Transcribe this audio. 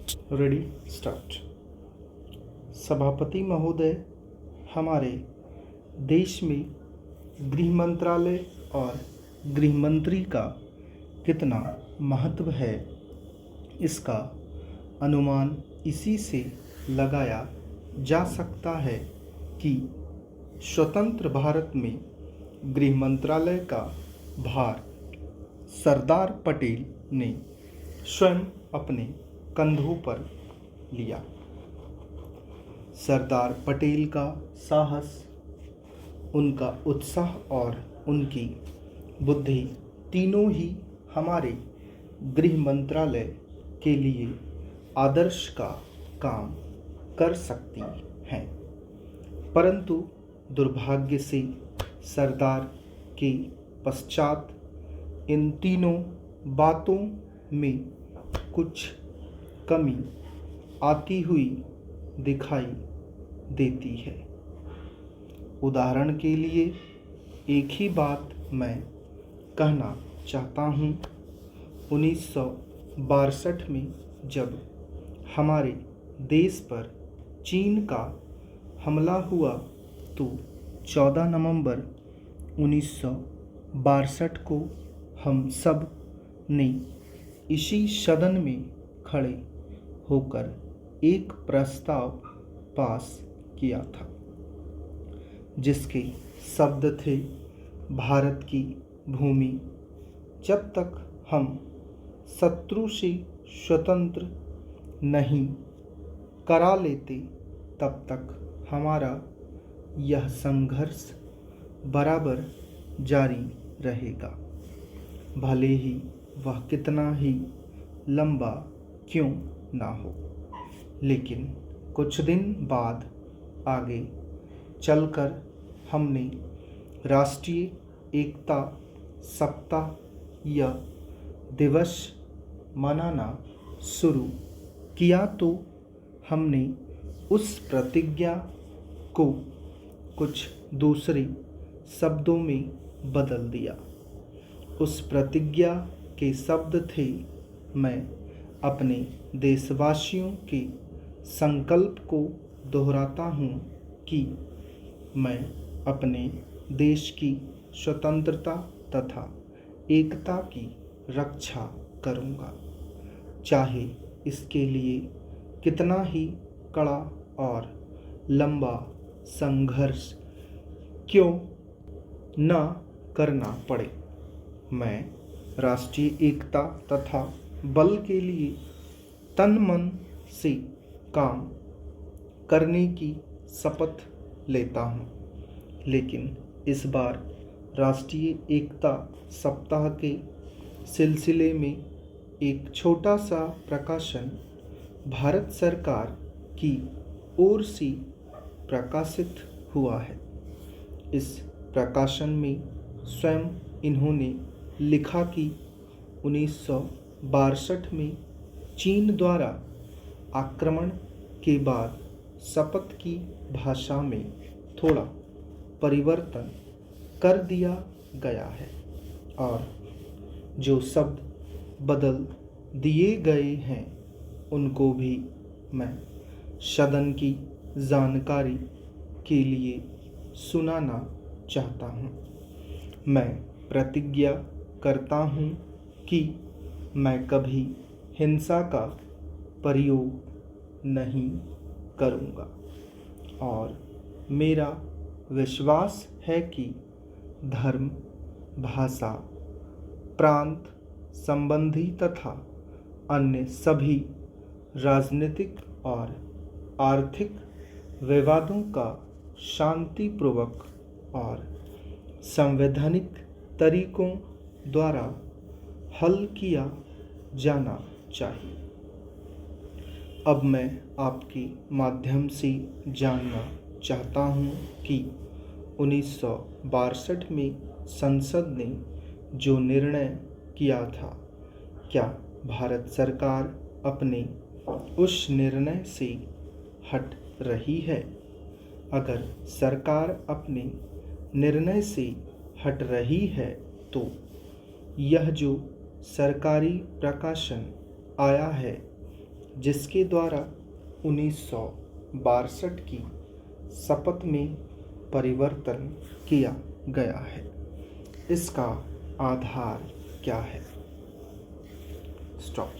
Ready start. सभापति महोदय, हमारे देश में गृह मंत्रालय और गृह मंत्री का कितना महत्व है, इसका अनुमान इसी से लगाया जा सकता है कि स्वतंत्र भारत में गृह मंत्रालय का भार सरदार पटेल ने स्वयं अपने कंधों पर लिया। सरदार पटेल का साहस, उनका उत्साह और उनकी बुद्धि तीनों ही हमारे गृह मंत्रालय के लिए आदर्श का काम कर सकती हैं। परंतु दुर्भाग्य से सरदार के पश्चात इन तीनों बातों में कुछ कमी आती हुई दिखाई देती है। उदाहरण के लिए एक ही बात मैं कहना चाहता हूँ। 1962 में जब हमारे देश पर चीन का हमला हुआ तो 14 नवंबर 1962 को हम सब ने इसी सदन में खड़े होकर एक प्रस्ताव पास किया था, जिसके शब्द थे, भारत की भूमि जब तक हम शत्रु से स्वतंत्र नहीं करा लेते तब तक हमारा यह संघर्ष बराबर जारी रहेगा, भले ही वह कितना ही लंबा क्यों ना हो। लेकिन कुछ दिन बाद आगे चलकर हमने राष्ट्रीय एकता सप्ताह या दिवस मनाना शुरू किया तो हमने उस प्रतिज्ञा को कुछ दूसरे शब्दों में बदल दिया। उस प्रतिज्ञा के शब्द थे, मैं अपने देशवासियों के संकल्प को दोहराता हूँ कि मैं अपने देश की स्वतंत्रता तथा एकता की रक्षा करूँगा, चाहे इसके लिए कितना ही कड़ा और लंबा संघर्ष क्यों न करना पड़े। मैं राष्ट्रीय एकता तथा बल के लिए तन मन से काम करने की शपथ लेता हूँ। लेकिन इस बार राष्ट्रीय एकता सप्ताह के सिलसिले में एक छोटा सा प्रकाशन भारत सरकार की ओर से प्रकाशित हुआ है। इस प्रकाशन में स्वयं इन्होंने लिखा कि 1962 में चीन द्वारा आक्रमण के बाद शपथ की भाषा में थोड़ा परिवर्तन कर दिया गया है और जो शब्द बदल दिए गए हैं उनको भी मैं सदन की जानकारी के लिए सुनाना चाहता हूँ। मैं प्रतिज्ञा करता हूँ कि मैं कभी हिंसा का प्रयोग नहीं करूँगा और मेरा विश्वास है कि धर्म, भाषा, प्रांत संबंधी तथा अन्य सभी राजनीतिक और आर्थिक विवादों का शांतिपूर्वक और संवैधानिक तरीकों द्वारा हल किया जाना चाहिए। अब मैं आपके माध्यम से जानना चाहता हूँ कि 1962 में संसद ने जो निर्णय किया था, क्या भारत सरकार अपने उस निर्णय से हट रही है? अगर सरकार अपने निर्णय से हट रही है तो यह जो सरकारी प्रकाशन आया है जिसके द्वारा 1962 की शपथ में परिवर्तन किया गया है। इसका आधार क्या है? स्टॉप।